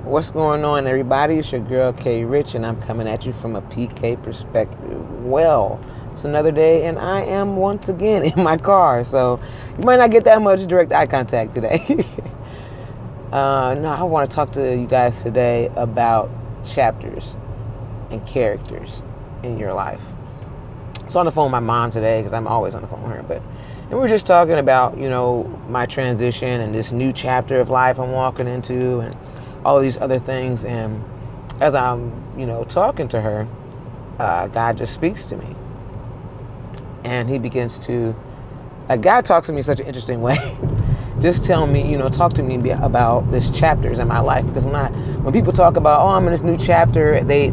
What's going on, everybody? It's your girl K Rich, and I'm coming at you from a PK perspective. Well, it's another day, and I am once again in my car, so you might not get that much direct eye contact today. No, I want to talk to you guys today about chapters and characters in your life. So on the phone with my mom today, because I'm always on the phone with her, and we were just talking about, my transition and this new chapter of life I'm walking into, and all of these other things. And as I'm, talking to her, God just speaks to me. And he begins to, God talks to me in such an interesting way. Just tell me, talk to me about this chapters in my life. Because when people talk about, I'm in this new chapter, they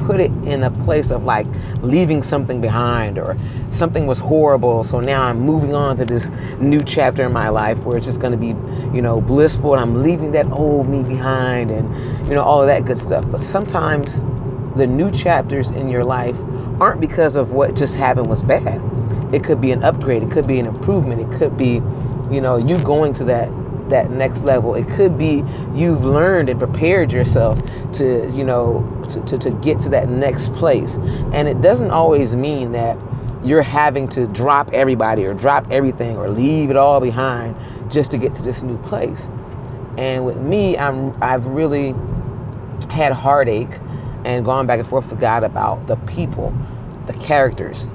put it in a place of like leaving something behind, or something was horrible, so now I'm moving on to this new chapter in my life where it's just going to be, blissful, and I'm leaving that old me behind, and all of that good stuff. But sometimes the new chapters in your life aren't because of what just happened was bad. It could be an upgrade, it could be an improvement, it could be you going to that next level. It could be you've learned and prepared yourself to to get to that next place. And it doesn't always mean that you're having to drop everybody or drop everything or leave it all behind just to get to this new place. And with me, I've really had heartache and gone back and forth with God about the people, the characters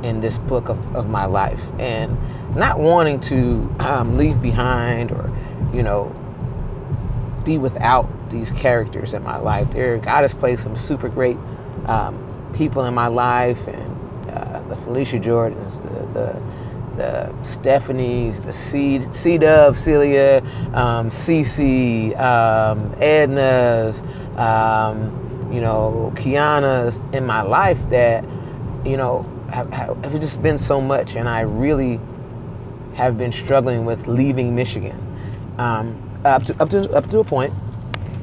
in this book of my life, and not wanting to leave behind or, be without these characters in my life. God has placed some super great people in my life, and the Felicia Jordans, the Stephanies, the C-Dove, Celia, Cece, Edna's, Kiana's in my life that, have just been so much, and I really have been struggling with leaving Michigan up to a point,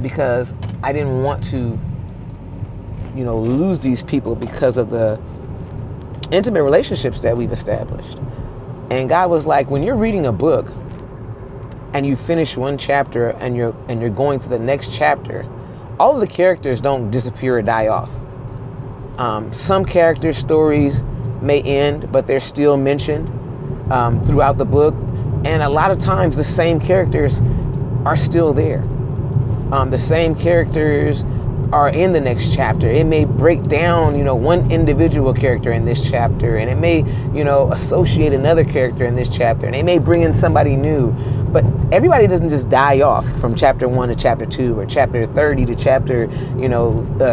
because I didn't want to lose these people because of the intimate relationships that we've established. And God was like, when you're reading a book and you finish one chapter and you're going to the next chapter, all of the characters don't disappear or die off. Some character stories may end, but they're still mentioned throughout the book. And a lot of times the same characters are still there. The same characters are in the next chapter. It may break down, one individual character in this chapter, and it may, associate another character in this chapter, and they may bring in somebody new. But everybody doesn't just die off from chapter 1 to chapter 2 or chapter 30 to chapter,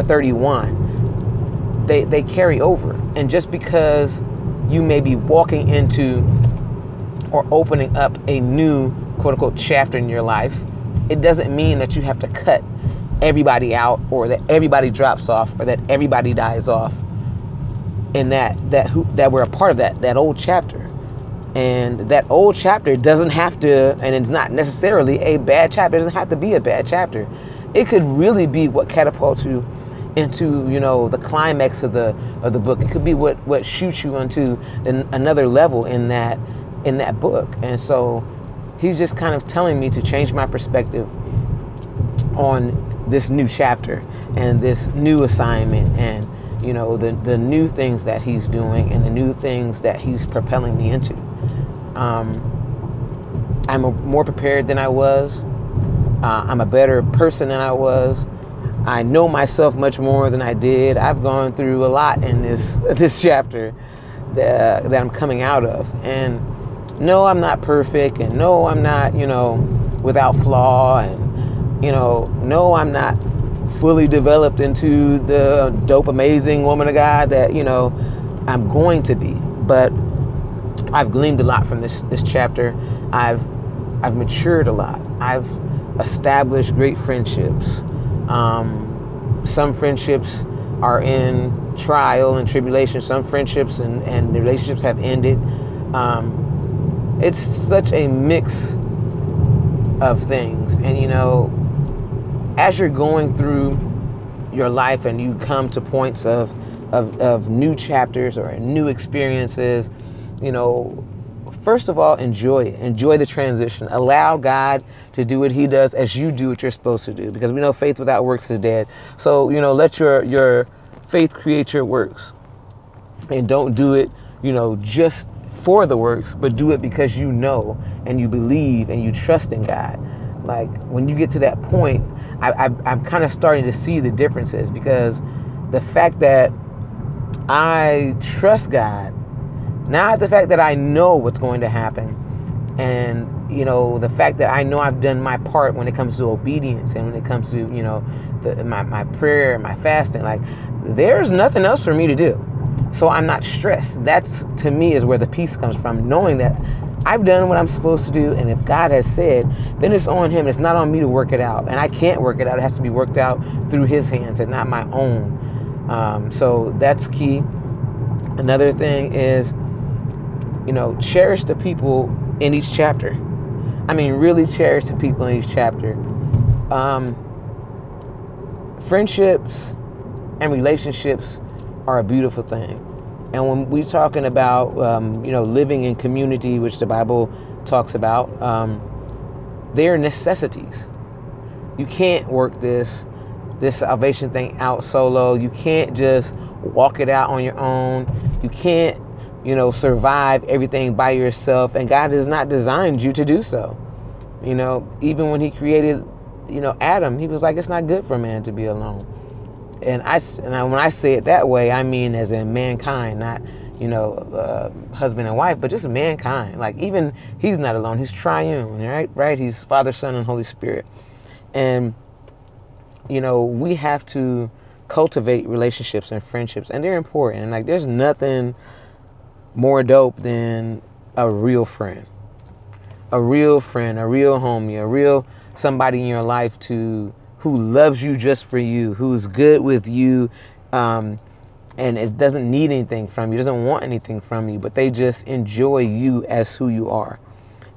31. They carry over. And just because you may be walking into or opening up a new quote unquote chapter in your life, it doesn't mean that you have to cut everybody out, or that everybody drops off, or that everybody dies off, and that we're a part of that old chapter. And that old chapter doesn't have to, and it's not necessarily a bad chapter. It doesn't have to be a bad chapter. It could really be what catapults you into, the climax of the book. It could be what shoots you onto another level in that book. And so he's just kind of telling me to change my perspective on this new chapter and this new assignment, and the new things that he's doing and the new things that he's propelling me into. I'm more prepared than I was. I'm a better person than I was. I know myself much more than I did. I've gone through a lot in this chapter that I'm coming out of. And no, I'm not perfect, and no, I'm not, without flaw, and no, I'm not fully developed into the dope, amazing woman of God that, I'm going to be. But I've gleaned a lot from this chapter. I've matured a lot. I've established great friendships. Some friendships are in trial and tribulation. Some friendships and the relationships have ended. It's such a mix of things. And, as you're going through your life and you come to points of new chapters or new experiences, First of all, enjoy it. Enjoy the transition. Allow God to do what he does as you do what you're supposed to do. Because we know faith without works is dead. So, let your faith create your works. And don't do it, just for the works, but do it because you know and you believe and you trust in God. Like, when you get to that point, I'm kind of starting to see the differences, because the fact that I trust God, not the fact that I know what's going to happen, and the fact that I know I've done my part when it comes to obedience and when it comes to my prayer and my fasting, like, there's nothing else for me to do. So I'm not stressed. That's, to me, is where the peace comes from, knowing that I've done what I'm supposed to do, and if God has said, then it's on him. It's not on me to work it out, and I can't work it out. It has to be worked out through his hands and not my own. So that's key. Another thing is, cherish the people in each chapter. I mean, really cherish the people in each chapter. Friendships and relationships are a beautiful thing. And when we're talking about, living in community, which the Bible talks about, they're necessities. You can't work this salvation thing out solo. You can't just walk it out on your own. You can't, survive everything by yourself. And God has not designed you to do so. Even when he created, Adam, he was like, it's not good for man to be alone. And when I say it that way, I mean as in mankind, not, husband and wife, but just mankind. Like, even he's not alone. He's triune, right? He's Father, Son, and Holy Spirit. And, we have to cultivate relationships and friendships, and they're important. And, like, there's nothing more dope than a real friend, a real homie, a real somebody in your life who loves you just for you, who's good with you, and it doesn't need anything from you, doesn't want anything from you, but they just enjoy you as who you are.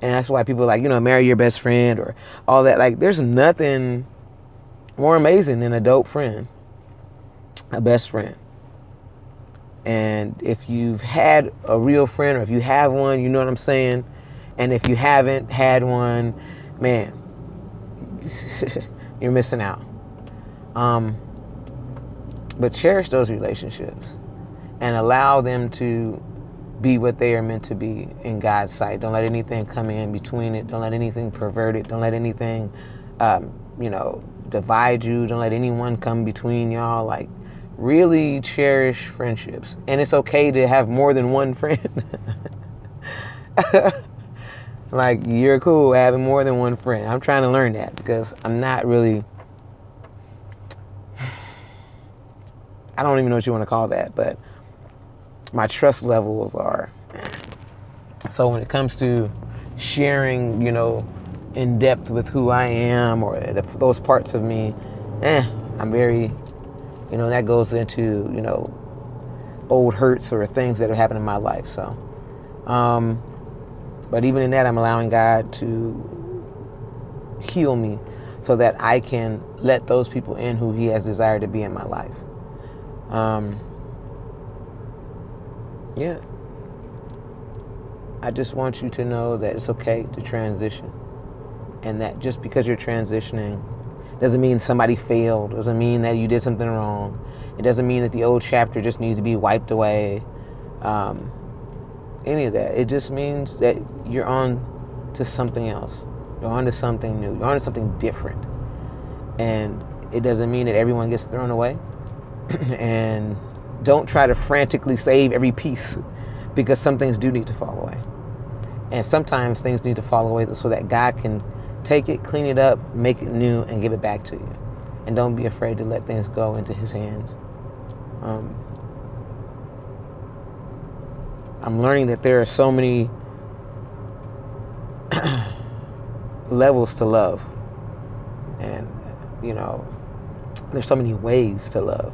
And that's why people are like, marry your best friend or all that. Like, there's nothing more amazing than a dope friend, a best friend. And if you've had a real friend, or if you have one, you know what I'm saying? And if you haven't had one, man, you're missing out. But cherish those relationships and allow them to be what they are meant to be in God's sight. Don't let anything come in between it. Don't let anything pervert it. Don't let anything, divide you. Don't let anyone come between y'all. Like, really cherish friendships. And it's okay to have more than one friend. Like, you're cool having more than one friend. I'm trying to learn that, because I'm not really, I don't even know what you want to call that, but my trust levels are. So when it comes to sharing, in depth with who I am, or those parts of me, I'm very, that goes into, old hurts or things that have happened in my life. So, but even in that, I'm allowing God to heal me so that I can let those people in who he has desired to be in my life. I just want you to know that it's okay to transition. And that just because you're transitioning doesn't mean somebody failed. Doesn't mean that you did something wrong. It doesn't mean that the old chapter just needs to be wiped away. Any of that. It just means that you're on to something else. You're on to something new. You're on to something different. And it doesn't mean that everyone gets thrown away. And don't try to frantically save every piece, because some things do need to fall away. And sometimes things need to fall away so that God can take it, clean it up, make it new, and give it back to you. And don't be afraid to let things go into his hands. I'm learning that there are so many levels to love. And, there's so many ways to love.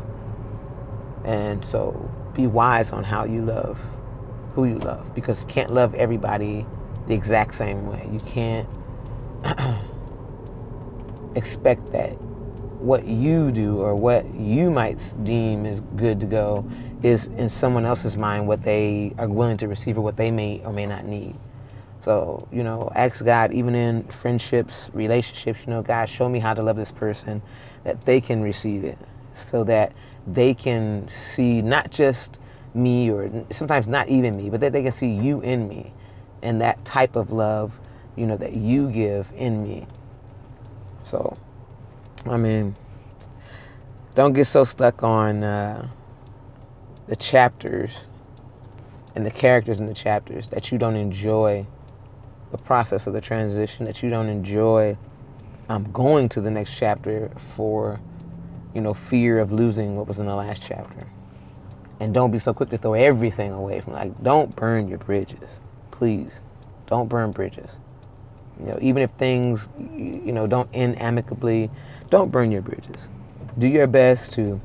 And so be wise on how you love, who you love, because you can't love everybody the exact same way. You can't expect that what you do or what you might deem is good to go is in someone else's mind what they are willing to receive or what they may or may not need. So, you know, ask God, even in friendships, relationships, you know, God, show me how to love this person, that they can receive it, so that they can see not just me, or sometimes not even me, but that they can see you in me, and that type of love, you know, that you give in me. So, I mean, don't get so stuck on the chapters and the characters in the chapters that you don't enjoy the process of the transition, that you don't enjoy going to the next chapter for, you know, fear of losing what was in the last chapter. And don't be so quick to throw everything away from, like, don't burn your bridges. Please, don't burn bridges. You know, even if things, you know, don't end amicably, don't burn your bridges. Do your best to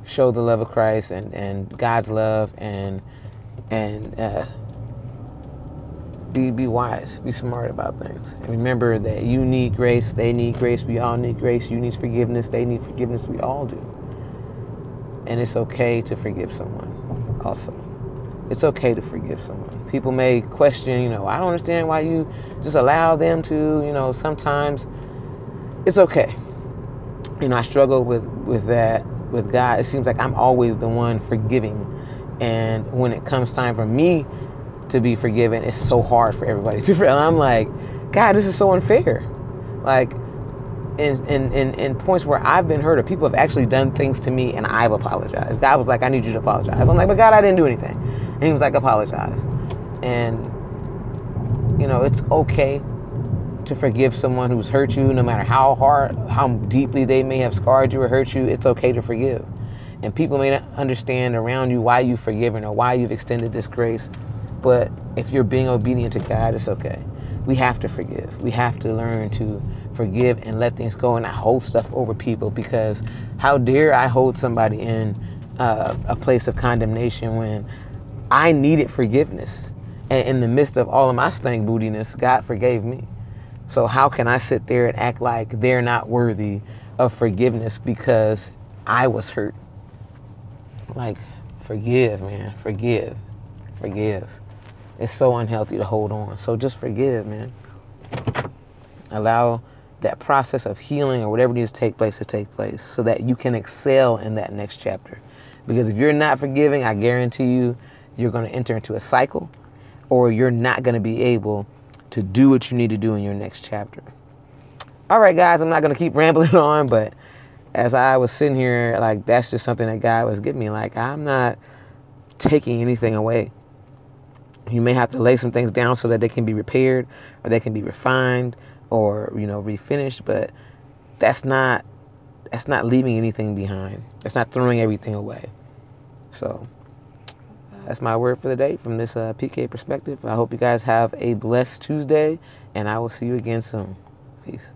show the love of Christ and God's love, and be wise, be smart about things. And remember that you need grace, they need grace, we all need grace. You need forgiveness, they need forgiveness, we all do. And it's okay to forgive someone also. It's okay to forgive someone. People may question, you know, I don't understand why you just allow them to, you know, sometimes. It's okay. You know, I struggle with that with God. It seems like I'm always the one forgiving. And when it comes time for me to be forgiven, it's so hard for everybody to forgive. I'm like, God, this is so unfair. Like, in points where I've been hurt, or people have actually done things to me and I've apologized. God was like, I need you to apologize. I'm like, but God, I didn't do anything. And he was like, apologize. And, you know, it's okay to forgive someone who's hurt you, no matter how hard, how deeply they may have scarred you or hurt you. It's okay to forgive. And people may not understand around you why you've forgiven or why you've extended this grace. But if you're being obedient to God, it's okay. We have to forgive. We have to learn to forgive and let things go and not hold stuff over people, because how dare I hold somebody in a place of condemnation when I needed forgiveness. And in the midst of all of my stank bootiness, God forgave me. So how can I sit there and act like they're not worthy of forgiveness because I was hurt? Like, forgive, man. Forgive. Forgive. It's so unhealthy to hold on. So just forgive, man. Allow that process of healing or whatever needs to take place so that you can excel in that next chapter. Because if you're not forgiving, I guarantee you, you're going to enter into a cycle, or you're not going to be able to do what you need to do in your next chapter. All right, guys, I'm not going to keep rambling on, but as I was sitting here, like, that's just something that God was giving me. Like, I'm not taking anything away. You may have to lay some things down so that they can be repaired, or they can be refined, or, you know, refinished, but that's not leaving anything behind. That's not throwing everything away. So that's my word for the day from this PK perspective. I hope you guys have a blessed Tuesday, and I will see you again soon. Peace.